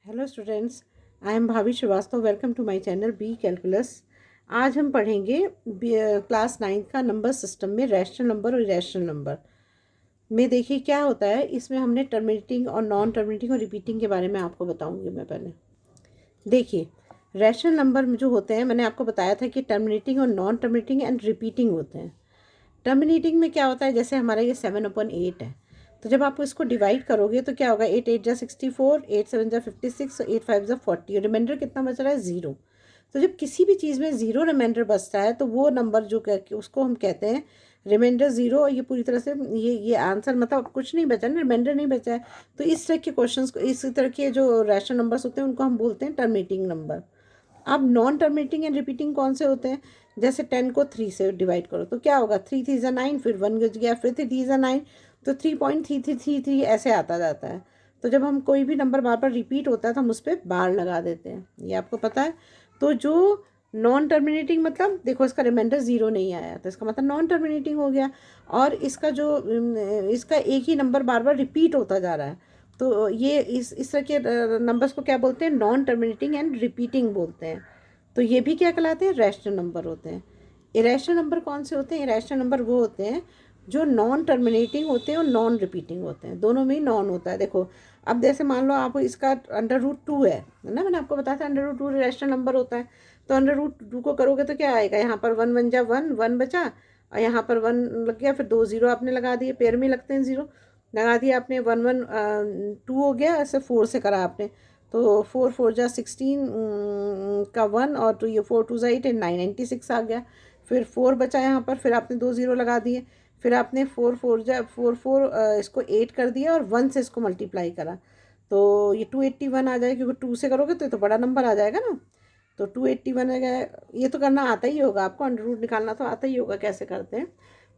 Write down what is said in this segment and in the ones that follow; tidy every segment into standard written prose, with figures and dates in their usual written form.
Hello students, I am Bhabhi Srivastava. Welcome to my channel B calculus. आज हम पढ़ेंगे class 9 का नंबर सिस्टम में रैशनल नंबर और इरेशनल नंबर में। देखिए क्या होता है इसमें। हमने टर्मिनेटिंग और नॉन टर्मिनेटिंग और रिपीटिंग के बारे में आपको बताऊंगी मैं। पहले देखिए, रैशनल नंबर जो होते हैं, मैंने आपको बताया था कि टर्मिनेटिंग और नॉन टर्मिनेटिंग एंड रिपीटिंग होते हैं। टर्मिनेटिंग में क्या होता है, जैसे हमारा ये 7/8 है, तो जब आप इसको डिवाइड करोगे तो क्या होगा, 8 8 जा 64, 8 7 जा 56, 8 5 जा 40, और रिमाइंडर कितना बच रहा है, 0। तो जब किसी भी चीज़ में 0 रिमाइंडर बचता है तो वो नंबर जो उसको हम कहते हैं रिमाइंडर 0। और ये पूरी तरह से ये आंसर, मतलब कुछ नहीं बचा ना, रिमाइंडर नहीं बचा है। तो इस तरह के क्वेश्चंस को, इस तरह के जो रैशनल नंबर्स होते हैं, उनको हम बोलते हैं टर्मिनेटिंग नंबर। अब नॉन टर्मिनेटिंग एंड रिपीटिंग कौन से होते हैं, जैसे 10 को 3 से डिवाइड करो तो क्या होगा, 3 3 जा 9, फिर 1 बच गया, फिर 3 3 जा 9, तो 3.3333 ऐसे आता जाता है। तो जब हम कोई भी नंबर बार बार रिपीट होता है तो हम उस पर बार लगा देते हैं, ये आपको पता है। तो जो नॉन टर्मिनेटिंग, मतलब देखो इसका रिमाइंडर 0 नहीं आया तो इसका मतलब नॉन टर्मिनेटिंग हो गया। और इसका जो इसका एक ही नंबर बार बार रिपीट होता जा रहा है, तो ये इस तरह के नंबर्स को क्या बोलते हैं, नॉन टर्मिनेटिंग एंड रिपीटिंग बोलते हैं। तो ये भी क्या कहलाते हैं, रैशनल नंबर होते हैं। इरेशनल नंबर कौन से होते हैं, इरेशनल नंबर वो होते हैं जो नॉन टर्मिनेटिंग होते हैं और नॉन रिपीटिंग होते हैं, दोनों में ही नॉन होता है। देखो अब जैसे मान लो आप, इसका √2 है ना, मैंने आपको बताया था √2 इरेशनल नंबर होता है। तो √2 को करोगे तो क्या आएगा, यहाँ पर 1 1 जा 1, 1 बचा, और यहाँ पर 1 लग गया, फिर 2 0 आपने लगा दिए, पेयर में लगते हैं 0, लगा दिया आपने। 1 1 2 हो गया, ऐसे 4 से करा आपने, तो 4 4 जा 16 का 1, और तो ये 4 2 जा 8 एंड 996 आ गया। फिर 4 बचा यहाँ पर, फिर आपने 2 0 लगा दिए, फिर आपने 4 4 जा 4 4 इसको 8 कर दिया और 1 से इसको मल्टीप्लाई करा, तो ये 281 आ जाएगा, क्योंकि 2 से करोगे तो ये तो बड़ा नंबर आ जाएगा ना। तो 281 आ गया। ये तो करना आता ही होगा आपको, √ निकालना तो आता ही होगा कैसे करते हैं।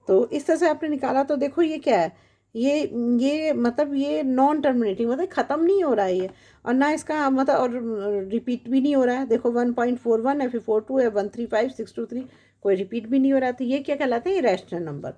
तो इस तरह से आपने निकाला। तो देखो ये क्या है, ये मतलब ये नॉन टर्मिनेटिंग, मतलब ख़त्म नहीं हो रहा है ये, और ना इसका मतलब और रिपीट भी नहीं हो रहा है। देखो 1.41 है, फिर 42 है, 135 623, कोई रिपीट भी नहीं हो रहा। तो ये क्या कहलाते हैं, ये रैशनल नंबर।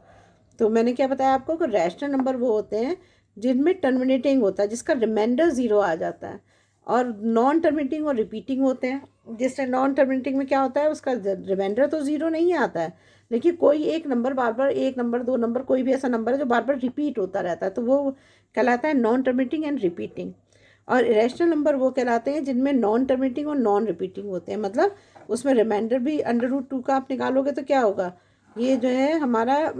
तो मैंने क्या बताया आपको कि रैशनल नंबर वो होते हैं जिनमें टर्मिनेटिंग होता है, जिसका रिमाइंडर 0 आ जाता है। और नॉन टर्मिनेटिंग और रिपीटिंग होते हैं, जिससे नॉन टर्मिनेटिंग में क्या होता है, उसका रिमाइंडर तो 0 नहीं आता है, लेकिन कोई एक नंबर बार बार, 1 नंबर 2 नंबर, कोई भी ऐसा नंबर है जो बार बार रिपीट होता रहता है, तो वो कहलाता है नॉन टर्मिनेटिंग एंड रिपीटिंग। और इरेशनल नंबर वो कहलाते हैं जिनमें नॉन टर्मिनेटिंग और नॉन रिपीटिंग होते हैं, मतलब उसमें रिमाइंडर भी √2 का आप निकालोगे तो क्या होगा, ये जो है हमारा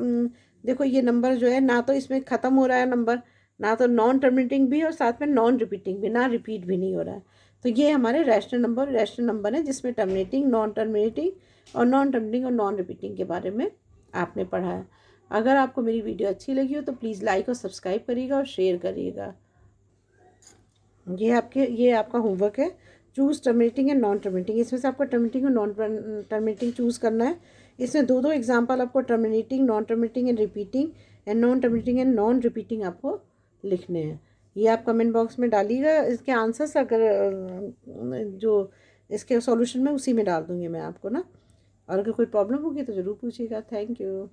देखो ये नंबर जो है, ना तो इसमें ख़त्म हो रहा है नंबर, ना तो नॉन टर्मिनेटिंग भी, और साथ में नॉन रिपीटिंग भी, ना रिपीट भी नहीं हो रहा है। तो ये हमारे रैशनल नंबर है, जिसमें टर्मिनेटिंग, नॉन टर्मिनेटिंग और नॉन टर्मिनेटिंग और नॉन रिपीटिंग के बारे में आपने पढ़ा है। अगर आपको मेरी वीडियो अच्छी लगी हो तो प्लीज़ लाइक और सब्सक्राइब करिएगा और शेयर करिएगा। ये आपका होमवर्क है, choose terminating and non terminating. इसमें से आपको टर्मिनेटिंग और नॉन टर्मिनेटिंग चूज़ करना है। इसमें दो दो एग्जांपल आपको terminating, non terminating and repeating, and non terminating and non repeating आपको लिखने हैं। ये आप कमेंट बॉक्स में डालिएगा। इसके आंसर्स अगर जो इसके सॉल्यूशन में उसी में डाल दूँगी मैं आपको ना। और अगर कोई प्रॉब्लम होगी तो ज़रूर पूछिएगा। Thank you.